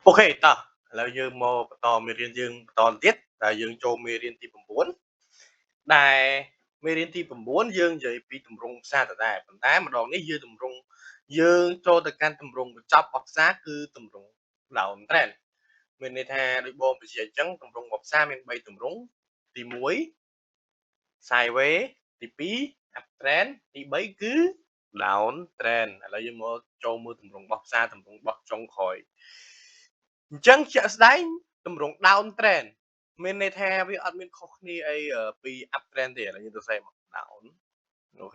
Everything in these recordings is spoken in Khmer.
Ok, tờ là dương mô tò mê riêng dương tòn tiết là dương châu mê riêng tí phẩm bốn đài mê riêng tí phẩm bốn dương dậy pi tầm rung xa tờ đài phần tái mà đòn ní dương tầm rung dương cho tờ can tầm rung chọc bọc xa cứ tầm rung đảo trend mình này thà đôi bom bị chạy trắng tầm rung bọc xa mình bay tầm rung tí muối xài vế tí pí ập trend tí bấy cứ đảo trend là dương mô châu mơ tầm rung bọc xa tầm rung bọc trong khỏi chẳng chả đấy tầm rung downtrend mình này theo với admin khóc ni ấy bị uptrend thì là như tôi xem down ok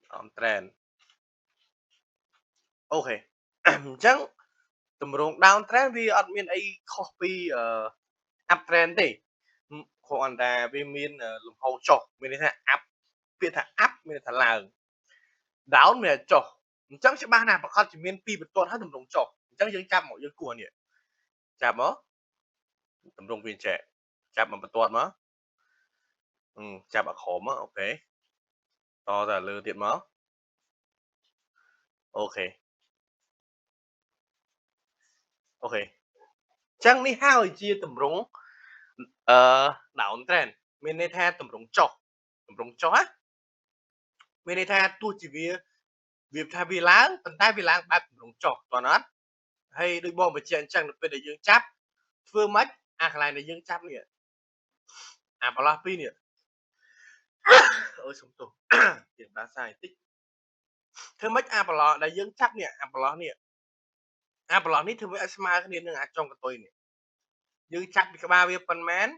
downtrend ok chẳng tầm rung downtrend vì admin ấy copy uptrend thì còn là vì mình lùng hậu chọc mình này theo up biết là up mình là là down mình là chọc chẳng sẽ ba nào mà con chỉ miền pi một tuần hết tầm rung chọc chẳng dương trăm mọi dương cua nhỉ chạm đó tầm rung viên trẻ chạm mà một tuần đó chạm ở khóm á ok to ra lơ tiện máu ok ok chẳng ní hao chia tầm rung đảo trend mình này theo tầm rung chó mình này theo tu chỉ vì việc thay vì láng tận tay vì láng ba tầm rung chó toàn át hay đôi bom với chuyện chẳng được về để dương chắp phương mất à lại là dương chắp nè à bảo la pin nè ôi sống tổ tiền ta sai tích thứ mất à bảo la là dương chắp nè à bảo la nè à bảo la ní thứ với asma cái nên là trong cái tôi nè dương chắp cái ba viên phần mén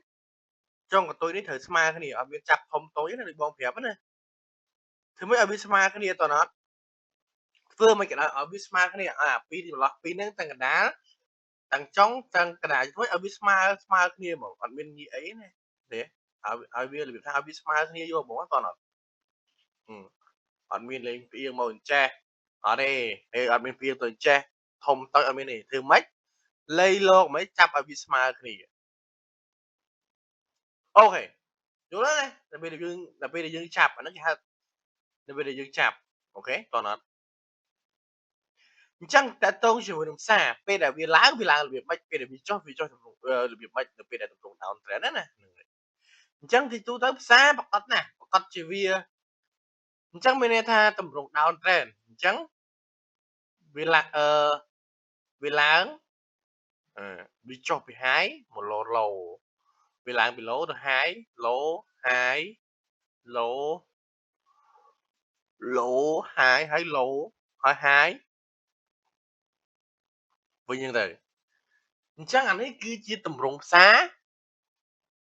trong cái tôi ní thời asma cái này ở bên chắp không tối là được bom phép nè thứ mấy ở bên asma cái này toàn át phương mình cái đó ở Bismarck cái này à pi thì lọt pi nó tăng cái đá tăng trống tăng cái đá thôi ở Bismarck Bismarck cái này mà còn bên như ấy này để ở bên là việc thao Bismarck cái này vô bốn toàn rồi còn bên lên pi màu tre ở đây đây ở bên pi tôi tre thông tới ở bên này thứ mấy lây lô mấy chập ở Bismarck cái này ok chỗ đó này là bây giờ dương chập nó cái là bây giờ dương chập ok toàn rồi chẳng ta tông chỉ với xa pe là vì lá việc mạch pe là vì cho việc mạch pe là tổng down trend nè chẳng thì tôi tới xa bạc tắt nè bạc tắt chỉ vì chẳng bên này tha tầm rộng down trend chẳng vì là vì láng vì cho bị hái một lô lầu vì láng bị lỗ được hái lỗ lỗ hái lỗ hái với như thế chẳng anh ấy cứ chia tầm rộng xa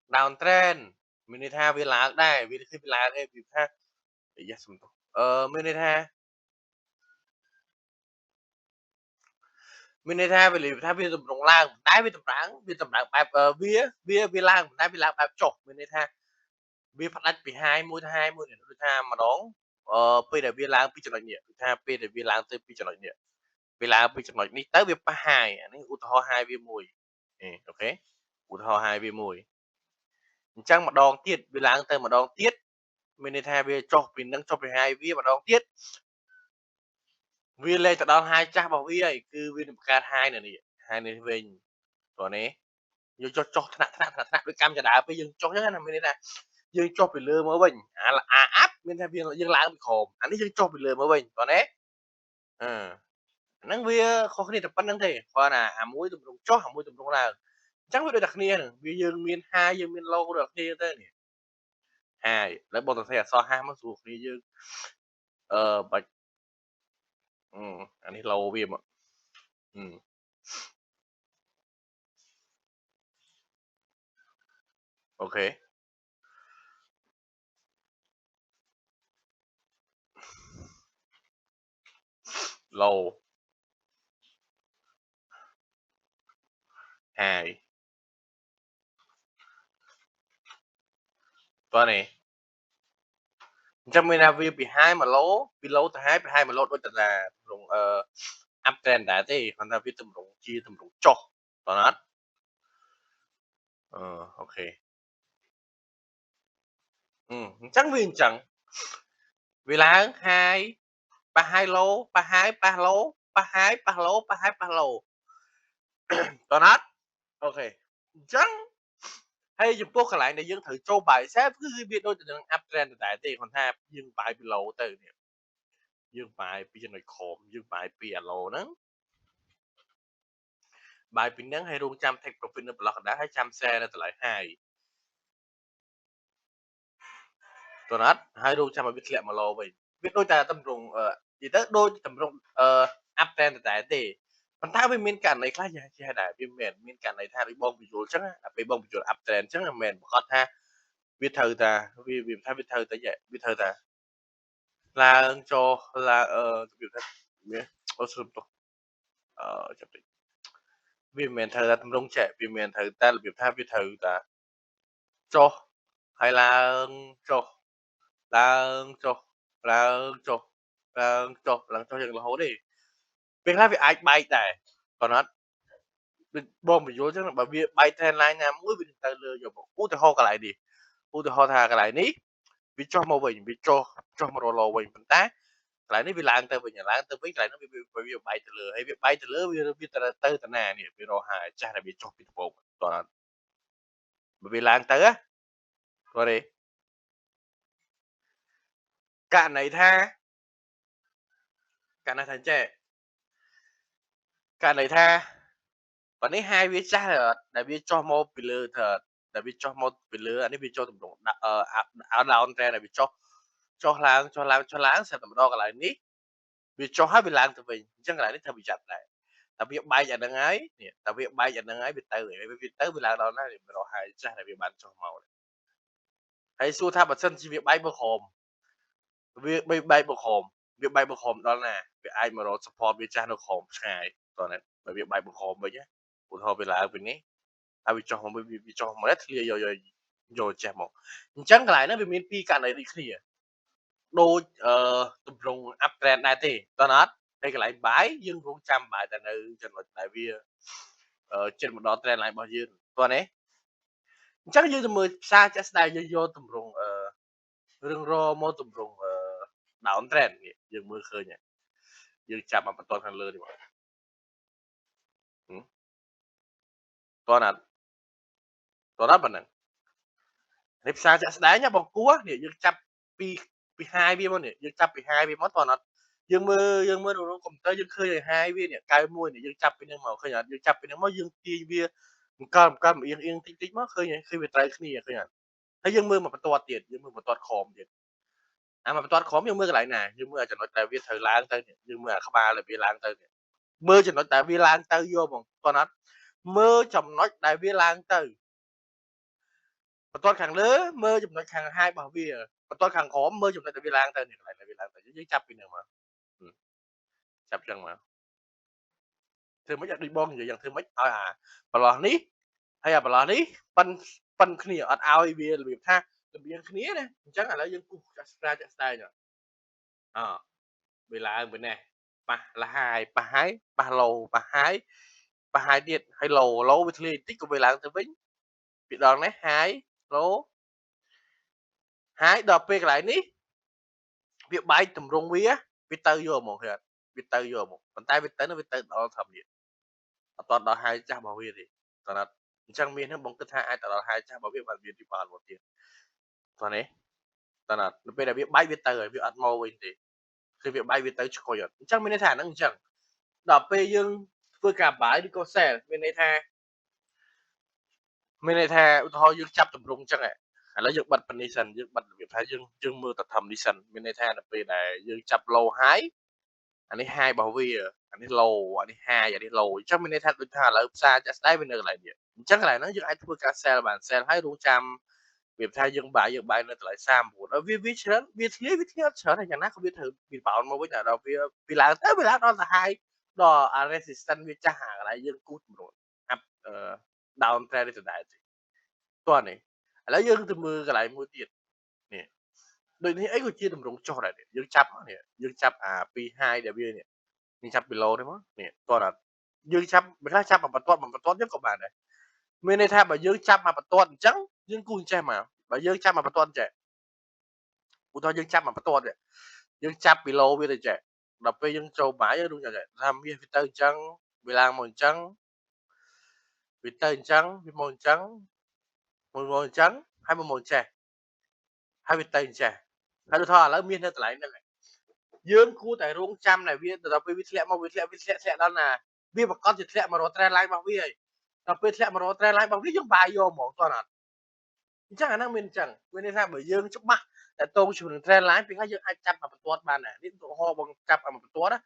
downtrend มินิท่าเวลาได้วิธีเวลาได้วิธีอย่าสมตมินิท่ามินิท่าเวลาถ้าวิธีตรงล่างได้วิธีตรงล่างแบบวิล่างได้วิล่างแบบจบมินิท่าวิพัฒน์ปีhai mươiเนี่ยวิธีมาน้องปีเดียววิล่างปีจันทร์เนี่ยวิธีปีเดียววิล่างเติมปีจันทร์เนี่ยเวลาปีจันทร์นี้เติมวิปhaiอันนี้อุทธรhaiวิมวยโอเคอุทธรhaiวิมวยจังมาดองเทียดเวลาเติมมาดองเทียดmình đi theo về cho mình đang cho về hai vía mà đón tiết viên lên từ đó hai cha bảo vi ấy cứ viên ca hai này về rồi nè vô cho thằng với cam cho đã bây giờ cho nhớ là mình đây nè dương cho bị lừa mới bình à là à áp bên theo viên là dương lãng bị khổm anh ấy dương cho bị lừa mới bình rồi nè năng vía khó khăn tập năng thể khoa là à mũi tụm cho hỏng mũi tụm là chắc phải đặc niên vì dương miên hai dương miên lâu được niên thế nhỉ hai lấy bộ tài so hai mất ruột đi dương bạch anh ấy lâu viêm ạ ok lâu hai con này trong mình là vì bị hai mà lố vì lố từ hai bị hai mà lố đôi là rụng uptrend đã thì còn là vì tầm rụng chia tầm rụng cho còn nó ok chắc vì chẳng vì là hai ba hai lố ba hai ba lố ប៉ះហើយប៉ះឡូប៉ះហើយប៉ះឡូតើណាត់អូខេអញ្ចឹងហើយចំពោះកន្លែងដែលយើងត្រូវចូលបាយសែគឺវាដូចទៅនឹង up trend តែទេគាត់ថាយើងបាយពីឡូទៅនេះយើងបាយពីចំណុចក្រោមយើងបាយពីអាឡូហ្នឹងបាយពីហ្នឹងហើយរងចាំ take profit នៅប្រឡោះកណ្ដាលហើយចាំ share នៅតម្លៃ high តើណាត់ហើយរងចាំឲ្យវាធ្លាក់មកឡូវិញវាដូចតែតម្រង់និយាយទៅដូចតម្រង់up trend តែទេប៉ុន្តែវាមានករណីខ្លះយ៉ាងចេះដែរវាមានករណីថាដូចបងបញ្យល់អញ្ចឹងពេលបងបញ្យល់ up trend អញ្ចឹងមិនមែនប្រកាសថាវាត្រូវតាវាថាវាត្រូវតែវាត្រូវតាឡើងចុះឡើងរបៀបថាវាអូស្រុំទោះចាប់តិចវាមិនមែនត្រូវតែតម្រង់ចែកវាមិនមែនត្រូវតែរបៀបថាវាត្រូវតាចុះហើយឡើងចុះឡើងចុះឡើងចុះឡើងចុះឡើងចុះយ៉ាងរហូតទេពេលខ្លះវាអាចបែកដែរប៉ុន្តែបងបញ្យល់អញ្ចឹងបើវាបែក trend line ណាមួយវាទៅលើយកមកឧទាហរណ៍កន្លែងនេះឧទាហរណ៍ថាកន្លែងនេះវាចុះមកវិញវាចុះមករកឡូវិញប៉ុន្តែកន្លែងនេះវាឡើងទៅវិញឡើងទៅវិញកន្លែងនោះវាបែកទៅលើហើយវាបែកទៅលើវាទៅតាណានេះវារកហើយចាស់តែវាចុះពីដំបូងតោះបើវាឡើងទៅគាត់ទេករណីថាចេះករណីថាបើនេះហើយវាចាស់ដែលវាចុះមកពីលើទៅដែលវាចុះមកពីលើអានេះវាចូលតម្រង់down trend ដែលវាចុះឡើងស្រាប់តែម្ដងកន្លែងនេះវាចុះហើយវាឡើងទៅវិញអញ្ចឹងកន្លែងនេះត្រូវប្រយ័ត្នដែរតែវាបែកអាហ្នឹងហើយនេះតែវាបែកអាហ្នឹងហើយវាទៅវាឡើងដល់ណាវារកហើយចាស់ដែលវាបានចុះមកហើយសួរថាបើសិនជាវាបែកមកក្រោមវាបែកមកក្រោមដល់ណាវាអាចមករក support វាចាស់នៅក្រោមឆ្ងាយតោះណាបើវាបែកមកក្រោមវិញណាឧទាហរណ៍វាឡើងវិញនេះហើយវាចុះមកវាចុះមកធ្លាយកចេះមកអញ្ចឹងកន្លែងហ្នឹងវាមានពីរករណីដូចគ្នាដូចតម្រង់ up trend ដែរទេតើអត់តែកន្លែងបាយយើងរងចាំបាយតែនៅចំណុចដែលវាចិត្តមកដល់ trend line របស់យើងតើណាអញ្ចឹងយើងទៅមើលផ្សារចាក់ស្ដាយយើងយកតម្រង់រឿងរមកតម្រង់down trend នេះយើងមើលឃើញហើយយើងចាប់មកបន្តខាងលើនេះមកតើណាប៉ុណ្ណឹងនេះផ្សារចាក់ស្ដែងណាបងគួរនេះយើងចាប់ពី high វាមកនេះយើងចាប់ពី high វាមកតើណាយើងមើលនៅក្នុងកុំព្យូទ័រយើងឃើញ high វានេះ91នេះយើងចាប់ពីនឹងមកឃើញអត់យើងចាប់ពីនឹងមកយើងទាញវាអង្គអៀងតិចមកឃើញវាត្រូវគ្នាឃើញអត់ហើយយើងមើលមកបន្ទាត់ទៀតយើងមើលបន្ទាត់ក្រោមទៀតមកបន្ទាត់ក្រោមយើងមើលកន្លែងណាយើងមើលចំណុចតែវាត្រូវឡើងទៅយើងមើលអាក្បាលដែលវាឡើងទៅមើលចំណុចដែលវាឡើងទៅយកហ្មងតើអត់មើលចំណុចដែលវាឡើងទៅបន្ទាត់ខាងលើមើលចំណុចខាង high របស់វាបន្ទាត់ខាងក្រោមមើលចំណុចដែលវាឡើងទៅនេះកន្លែងដែលវាឡើងទៅយើងចាប់ពីនឹងមកចាប់ចឹងមកធ្វើម៉េចឲ្យដូចបងនិយាយយ៉ាងធ្វើម៉េចឲ្យអាប្រឡោះនេះហើយអាប្រឡោះនេះប៉ិនគ្នាអត់ឲ្យវារបៀបថារបៀងគ្នាណាអញ្ចឹងឥឡូវយើងគូសចាក់ស្ដាយវាឡើងវិញនេះប៉ះលហើយប៉ះហើយប៉ះឡូប៉ះហើយទៀតហើយឡូវាធ្លាយតិចក៏វាឡើងទៅវិញពីដងនេះហើយឡូហើយដល់ពេលកន្លែងនេះវាបែកតម្រង់វាទៅយកហ្មងឃើញអត់វាទៅយកហ្មងប៉ុន្តែវាទៅដល់ត្រឹមនេះអត់តដល់ហើយចាស់របស់វាទេតើអត់អញ្ចឹងមានហ្នឹងបងគិតថាអាចទៅដល់ហើយចាស់របស់វាបានមានទីបានមកទៀតតើនេះតើអត់នៅពេលដែលវាបែកវាទៅហើយវាអត់មកវិញទេគឺវាបែកវាទៅឆ្កុយអត់អញ្ចឹងមានន័យថាហ្នឹងអញ្ចឹងដល់ពេលយើងធ្វើការបាយឬក៏ sell មានន័យថាឧទាហរណ៍យើងចាប់តម្រង់អញ្ចឹងឥឡូវយើងបិទប៉ុណ្នេះសិនយើងបិទរបៀបថាយើងមើលតែធំនេះសិនមានន័យថានៅពេលដែលយើងចាប់ low high អានេះ high របស់វាអានេះ low អានេះ high អានេះ low អញ្ចឹងមានន័យថាដូចថាឥឡូវផ្សារចាក់ស្ដាយវានៅកន្លែងនេះអញ្ចឹងកន្លែងហ្នឹងយើងអាចធ្វើការ sell បាន sell ហើយរងចាំវាថាយើងបាយនៅតម្លៃ39ហើយវាច្រើនវាធ្លាយច្រើនហើយយ៉ាងណាក៏វាត្រូវវាបោនមកវិញដល់វាឡើងទៅវាឡើងដល់ទៅ high ដល់ resistance វាចាស់អាកន្លែងយើងគូសតម្រួត up down trend ទៅដែរតោះនេះឥឡូវយើងទៅមើលកន្លែងមួយទៀតនេះដូចនេះអីក៏ជាតម្រង់ចុះដែរយើងចាប់នេះយើងចាប់អាពី high ដែលវានេះយើងចាប់ពី low នេះមកនេះតោះអត់យើងចាប់មិនខ្លះចាប់មកបន្ទាត់យើងក៏បានដែរមានន័យថាបើយើងចាប់មកបន្ទាត់អញ្ចឹងយើងគូសចេះមកបើយើងចាប់មកបន្ទាត់ចេះឧទាហរណ៍យើងចាប់មកបន្ទាត់យើងចាប់ពី low វាទៅចេះ đập về dân châu bãi ở đúng vậy làm việc tới trắng vì làm mòn trắng vì tới trắng vì mòn trắng mòn trắng hai mòn trẻ hai vì tới trẻ hai đứa thọ là miên hết lại này dương khu tại rung trăm này viên đập về viết lẹ mà viết lẹ đó là viên mà con viết lẹ mà nó trend lại bằng viên đập về lẹ mà nó trend lại bằng viên dùng bài vô một toàn là chắc là năng miên chẳng miên ra bởi dương chúc mắtแต่ตรงชุนเทรนไลน์เป็นแค่ยังไอจับมาเป็นตัวบ้านน่ะนี่ตัวหอบังจับมาเป็นตัวนะ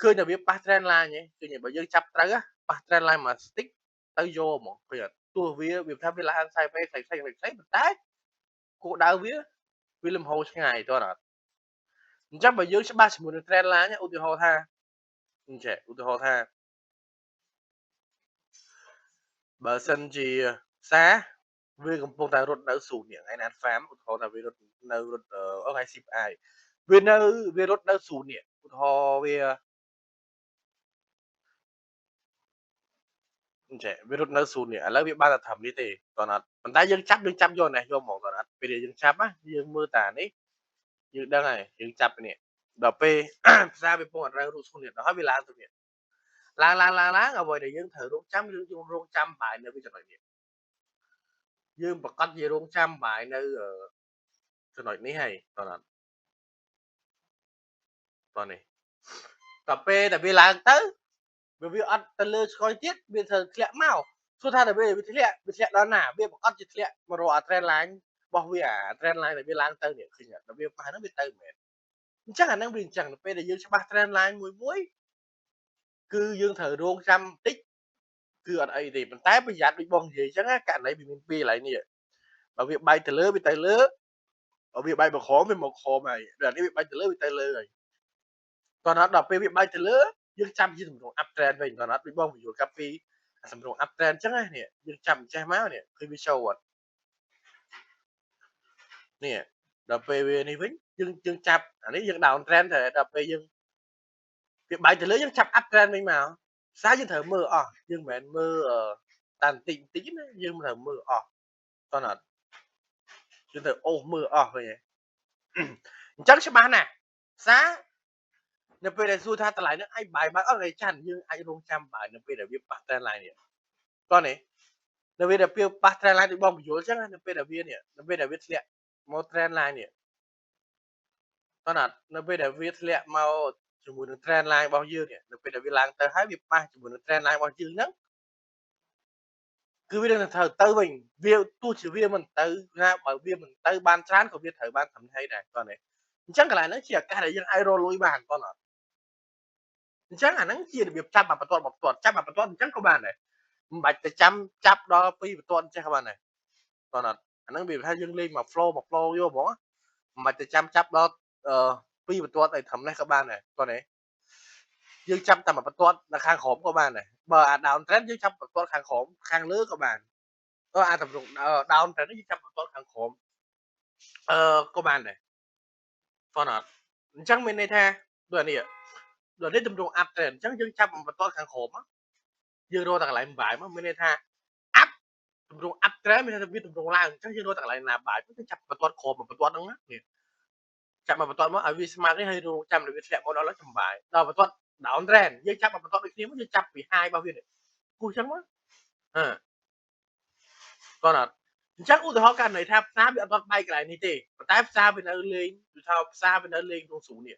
คือจะมีปาเทรนไลน์เนี่ยคืออย่างแบบยังจับตระปาเทรนไลน์มาสติ๊กtới vô một bây giờตัวvía việc tham gia sai phải sai mình tái cô đào vía William Ho ngày tôi là chắc bây giờ sẽ ba mươi một trend lá nhá ưu tiên tha trẻ ưu tiên tha bờ sân chỉ xá vìកំពុងតែរត់នៅស្រួលនេះថ្ងៃណាហ្វាមឧទាហរណ៍ថាវារត់នៅរត់អូថ្ងៃស៊ីបអាយវារត់នៅស្រួលនេះឧទាហរណ៍ចេះវារត់នៅស្រួលនេះឥឡូវវាបានតែធំនេះទេតោះណាត់ប៉ុន្តែយើងចាប់យកនេះយកមកតោះណាត់ពេលយើងចាប់ណាយើងមើលតានេះយើងដឹងហើយយើងចាប់នេះដល់ពេលផ្សារវាពងអត់ត្រូវរូបស្រួលនេះដល់ហើយវាឡើងទៅនេះឡើងអ្វីដែលយើងត្រូវរងចាំយើងរងចាំបាយនៅវាចំណុចនេះយើងប្រកាសជារងចាំបាយនៅចំណុចនេះហើយតោះណាត់តោះនេះដល់ពេលតែវាឡើងទៅវាអត់ទៅលើស្គយទៀតវាត្រូវធ្លាក់មកសួរថាតែវាធ្លាក់ដល់ណាវាប្រកាសជាធ្លាក់មករកអា trend line របស់វាអា trend line ដែលវាឡើងទៅនេះឃើញដល់វាប៉ះហ្នឹងវាទៅមែនអញ្ចឹងអាហ្នឹងវាអញ្ចឹងទៅពេលដែលយើងច្បាស់ trend line មួយគឺយើងត្រូវរងចាំបន្តិចគឺអត់អីទេប៉ុន្តែប្រយ័ត្នដូចបងនិយាយអញ្ចឹងករណីវាមានពីរកន្លែងនេះបើវាបែកទៅលើវាទៅលើបើវាបែកមកក្រោមវាមកក្រោមហើយដល់នេះវាបែកទៅលើវាទៅលើហើយតោះដល់ពេលវាបែកទៅលើយើងចាំជាសម្រង up trend វិញតោះដូចបងបញ្យល់កាពីសម្រង up trend អញ្ចឹងនេះយើងចាំចេះមកនេះគឺវាចូលអត់នេះដល់ពេលវានេះវិញយើងចាប់អានេះយើង down trend តែដល់ពេលយើងវាបែកទៅលើយើងចាប់ up trend វិញមកសារយើងត្រូវមើលអស់យើងមិនមែនមើលតាមបន្តិចណាយើងត្រូវមើលអស់តោះណាយើងត្រូវអូសមើលអស់វិញអញ្ចឹងច្បាស់ណាស់សារនៅពេលដែលសួរថាតម្លៃនឹងអាចបាយអត់ឯចាន់យើងអាចរងចាំបាយនៅពេលដែលវាប៉ះ trend line នេះតោះនេះនៅពេលដែលប៉ះ trend line ដូចបងបញ្យល់អញ្ចឹងនៅពេលដែលវានេះនៅពេលដែលវាធ្លាក់មក trend line នេះតោះណានៅពេលដែលវាធ្លាក់មកជាមួយនឹង trend line របស់យើងនេះនៅពេលដែលវាឡើងទៅហើយវាប៉ះជាមួយនឹង trend line របស់យើងហ្នឹងគឺវានឹងត្រូវទៅវិញវាទោះជាវាមិនទៅណាបើវាមិនទៅបានច្រើនក៏វាត្រូវបានត្រឹមត្រូវដែរតោះនេះអញ្ចឹងកន្លែងហ្នឹងជាឱកាសដែលយើងអាចរកលុយបានតោះណាអញ្ចឹងអាហ្នឹងជារបៀបចាប់មកបន្ទាត់ចាប់មកបន្ទាត់អញ្ចឹងក៏បានដែរមិនបាច់ទៅចាប់ដល់ពីបន្ទាត់ចេះក៏បានដែរតោះណាអាហ្នឹងវាថាយើងលេងមក flow យកហ្មងមិនបាច់ទៅចាប់ដល់ពីបន្ទាត់ឲ្យត្រឹមនេះក៏បានដែរតោះនេះយើងចាប់តែមកបន្ទាត់នៅខាងក្រោមក៏បានដែរបើអា down trend យើងចាប់បន្ទាត់ខាងក្រោមខាងលើក៏បានអាតម្រង down trend យើងចាប់បន្ទាត់ខាងក្រោមក៏បានដែរតោះណាអញ្ចឹងមានន័យថាដូចនេះតម្រង up trend អញ្ចឹងយើងចាប់បន្ទាត់ខាងក្រោមយើងរកតែកន្លែងបាយមកមានន័យថា up តម្រង up trend មានន័យថាវាតម្រងឡើងអញ្ចឹងយើងរកតែកន្លែងណាបាយទៅចាប់បន្ទាត់ក្រោមបន្ទាត់ហ្នឹងណានេះចាប់មកបន្ទាត់មកឲ្យវាស្មើនេះហើយរងចាំវាធ្លាក់មកដល់ចំបាយដល់បន្ទាត់ down trend យើងចាប់មកបន្ទាត់ដូចគ្នាមកយើងចាប់ពី high របស់វានេះគូអញ្ចឹងមកគាត់អត់អញ្ចឹងឧទាហរណ៍ករណីថាផ្សារវាអត់បែកកន្លែងនេះទេប៉ុន្តែផ្សារវានៅលេងគឺថាផ្សារវានៅលេងក្នុងស្រួលនេះ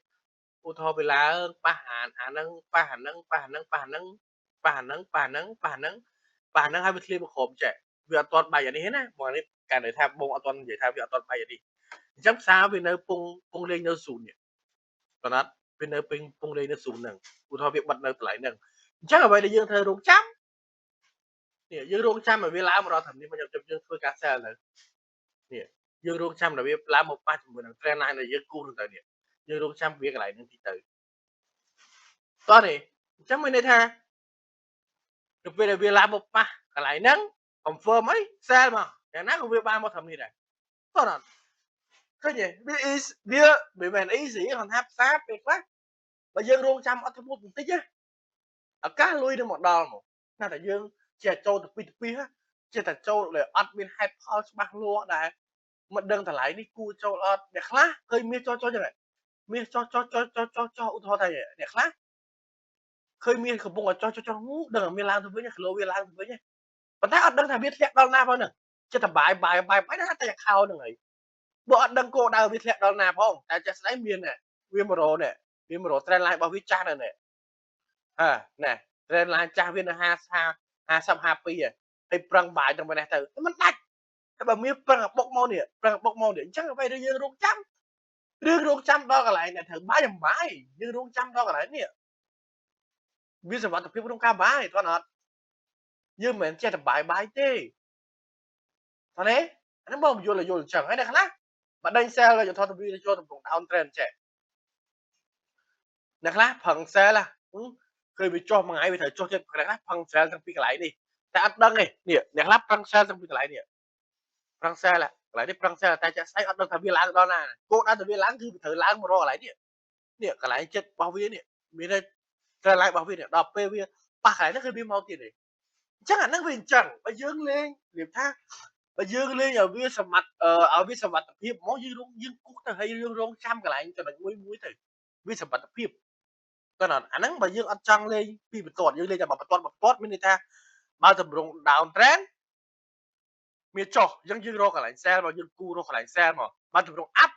ឧទាហរណ៍វាឡើងប៉ះអាហ្នឹងប៉ះអាហ្នឹងហើយវាធ្លាក់មកក្រុមចេះវាអត់ទាន់បែកអានេះណាបងនេះករណីថាបងអត់ទាន់និយាយថាវាអត់ទាន់បែកអានេះអញ្ចឹងផ្សារវានៅពងលេងនៅស្រួលនេះគាត់អត់វានៅពងលេងនៅស្រួលហ្នឹងឧទាហរណ៍វាបិទនៅកន្លែងហ្នឹងអញ្ចឹងអ្វីដែលយើងត្រូវរងចាំនេះយើងរងចាំឲ្យវាឡើងមកដល់ត្រឹមនេះមកយើងធ្វើការ sell ទៅនេះយើងរងចាំដល់វាឡើងមកប៉ះជាមួយនឹង trend line ដែលយើងគូទៅនេះយើងរងចាំវាកន្លែងនេះទីទៅតោះនេះអញ្ចឹងមានន័យថាទៅពេលដែលវាឡើងមកប៉ះកន្លែងហ្នឹង confirm អី sell មកយ៉ាងណាក៏វាបានមកត្រឹមនេះដែរតោះណាឃើញទេវាមិនមែន easy គាត់ថាផ្សារពេលខ្លះបើយើងរងចាំអត់ទៅមុខបន្តិចឱកាសលុយនឹងមកដល់មកណាតែយើងចេះចូលទៅពីចេះតែចូលដែលអត់មានហេតុផលច្បាស់លាស់ដែរមិនដឹងតម្លៃនេះគួរចូលអត់អ្នកខ្លះឃើញមានចូលចឹង មានចោះឧទាហរណ៍ថាអ្នកខ្លះឃើញមានកំពុងចោះដឹងមានឡើងទៅវិញគីឡូវាឡើងទៅវិញប៉ុន្តែអត់ដឹងថាវាធ្លាក់ដល់ណាផងហ្នឹងចិត្តបាយណាតែខោហ្នឹងហើយបើអត់ដឹងគោលដៅវាធ្លាក់ដល់ណាផងតែចាស់ស្ដីមានវា100នេះវា100 trend line របស់វាចាស់ណាស់នេះណែ trend line ចាស់វានៅ50 52ហើយប្រឹងបាយទៅនេះទៅมันដាច់តែបើមានប្រឹងបុកមកនេះអញ្ចឹងអ្វីដែលយើងរងចាំរឿងរងចាំដល់កន្លែងដែលត្រូវបាយអំបាយយើងរងចាំដល់កន្លែងនេះវាសុវត្ថិភាពក្នុងការបាយគាត់អត់យើងមិនមែនចេះតែបាយទេហ្នឹងទេអានេះបងយល់អញ្ចឹងហើយអ្នកខ្លះបើដេញ sell យន្តហោះទៅវាចូលកំពុង down trend ចេះអ្នកខ្លះប្រឹង sell ឃើញវាចុះមួយថ្ងៃវាត្រូវចុះចិត្តអ្នកខ្លះប្រឹង sell ទាំងពីរកន្លែងនេះតែអត់ដឹងទេនេះអ្នកខ្លះប្រឹង sell ទាំងពីរកន្លែងនេះប្រឹង sell កន្លែងនេះប្រឹង sell តែចាក់ស្អីអត់ដឹងថាវាឡើងដល់ណាគោលដៅទៅវាឡើងគឺវាត្រូវឡើងមករកកន្លែងនេះកន្លែងចិត្តរបស់វានេះមានតែ trend line របស់វានេះដល់ពេលវាប៉ះកន្លែងហ្នឹងគឺវាមកទៀតទេអញ្ចឹងអាហ្នឹងវាអញ្ចឹងបើយើងលេងនិយាយថាបើយើងលេងឲ្យវាសមត្ថភាពហ្មងយើងគូសទៅឲ្យយើងរងចាំកន្លែងចំណុចមួយទៅវាសមត្ថភាពគាត់អត់អាហ្នឹងបើយើងអត់ចង់លេងពីបន្ទាត់យើងលេងតែបន្ទាត់មានន័យថាបើតម្រង់ down trend មានចុះអញ្ចឹងយើងរកកន្លែង sell មកយើងគូរកកន្លែង sell មកបើតម្រង់ up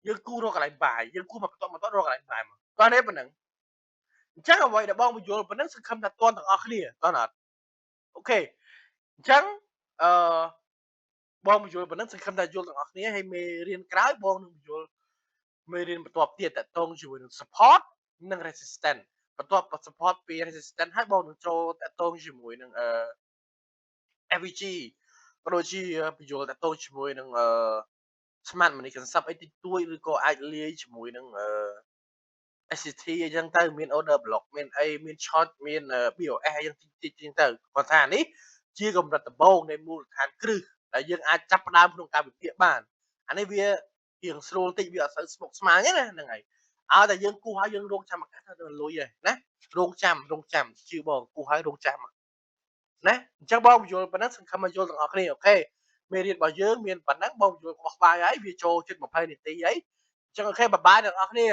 យើងគូរកកន្លែង buy យើងគូមកបន្ទាត់រកកន្លែង buy មកគាត់នេះប៉ុណ្ណឹងអញ្ចឹងអ្វីដែលបងបញ្យល់ប៉ុណ្ណឹងសង្ឃឹមថាទាន់ទាំងអស់គ្នាគាត់អត់អូខេអញ្ចឹងបងបញ្យល់ប៉ុណ្ណឹងសង្ឃឹមថាយល់ទាំងអស់គ្នាហើយមេរៀនក្រោយបងនឹងបញ្យល់មេរៀនបន្ទាប់ទៀតតកតងជាមួយនឹង support និង resistance បន្ទាប់ពី support ពី resistance ហើយបងនឹងចូលតកតងជាមួយនឹងFVG ក៏ដូចជាបញ្យល់តកតងជាមួយនឹងSmart Money Concept អីតិចតួចឬក៏អាចលាយជាមួយនឹងSCT អញ្ចឹងទៅមាន order block មានអីមាន short មាន BOS អីយ៉ាងតិចទៅគាត់ថានេះជាកម្រិតដំបូងនៃមូលដ្ឋានគ្រឹះដែលយើងអាចចាប់ផ្ដើមក្នុងការវិភាគបានអានេះវារៀងស្រួលតិចវាអត់សូវស្មុគស្មាញទេណាហ្នឹងហើយឲ្យតែយើងគូឲ្យយើងរងចាំឱកាសទៅលុយឯណារងចាំជឿបងគូឲ្យរងចាំណាអញ្ចឹងបងបញ្យល់ប៉ុណ្ណឹងសង្ឃឹមឲ្យយល់ទាំងអស់គ្នាអូខេមេរៀនរបស់យើងមានប៉ុណ្ណឹងបងបញ្យល់បោះបាយហើយវាចូលជិត20នាទីហើយអញ្ចឹងអូខេបាយបាយទាំងអស់គ្នា